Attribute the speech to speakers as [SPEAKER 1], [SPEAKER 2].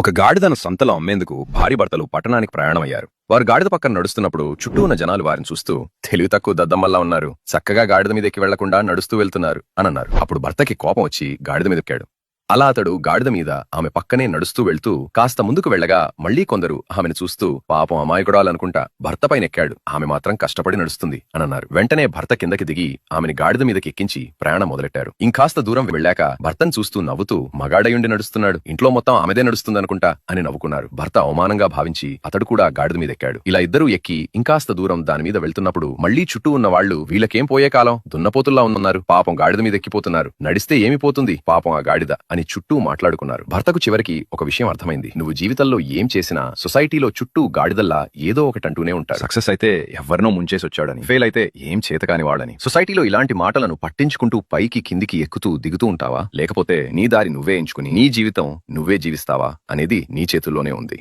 [SPEAKER 1] ఒక గాడిదను సంతలో అమ్మేందుకు భార్యాభర్తలు పట్టణానికి ప్రయాణమయ్యారు. వారు గాడిద పక్కన నడుస్తున్నప్పుడు చుట్టూ ఉన్న జనాలు వారిని చూస్తూ తెలివి తక్కువ దద్దమ్మల్లా ఉన్నారు, చక్కగా గాడిద మీదకి వెళ్లకుండా నడుస్తూ వెళ్తున్నారు అని అన్నారు. అప్పుడు భర్తకి కోపం వచ్చి గాడిద మీదెక్కాడు. అలా అతడు గాడిద మీద ఆమె పక్కనే నడుస్తూ వెళ్తూ కాస్త ముందుకు వెళ్లగా మళ్లీ కొందరు ఆమెను చూస్తూ పాపం అమాయకురాలనుకుంటా భర్త పైనెక్కాడు, ఆమె మాత్రం కష్టపడి నడుస్తుంది అని అన్నారు. వెంటనే భర్త కిందకి దిగి ఆమెని గాడిద మీదకి ఎక్కించి ప్రయాణం మొదలెట్టారు. ఇంకాస్త దూరం వెళ్లాక భర్తను చూస్తూ నవ్వుతూ మగాడయుండి నడుస్తున్నాడు, ఇంట్లో మొత్తం ఆమెదే నడుస్తుందనుకుంటా అని నవ్వుకున్నారు. భర్త అవమానంగా భావించి అతడు కూడా గాడిద మీదెక్కాడు. ఇలా ఇద్దరూ ఎక్కి ఇంకాస్త దూరం దాని మీద వెళ్తున్నప్పుడు మళ్లీ చుట్టూ ఉన్న వాళ్లు వీళ్ళకేం పోయే కాలం, దున్నపోతుల్లా ఉన్నారు, పాపం గాడిద మీద ఎక్కిపోతున్నారు, నడిస్తే ఏమి పోతుంది పాపం ఆ గాడిద అని చుట్టూ మాట్లాడుకున్నారు. భర్తకు చివరికి ఒక విషయం అర్థమైంది, నువ్వు జీవితంలో ఏం చేసినా సొసైటీలో చుట్టూ గాడిదల్లా ఏదో ఒకటంటూనే ఉంటారు. సక్సెస్ అయితే ఎవరినో ముంచేసి వచ్చాడని, ఫెయిల్ అయితే ఏం చేతకాని వాడని. సొసైటీలో ఇలాంటి మాటలను పట్టించుకుంటూ పైకి కిందికి ఎక్కుతూ దిగుతూ ఉంటావా, లేకపోతే నీ దారి నువ్వే ఎంచుకుని నీ జీవితం నువ్వే జీవిస్తావా అనేది నీ చేతుల్లోనే ఉంది.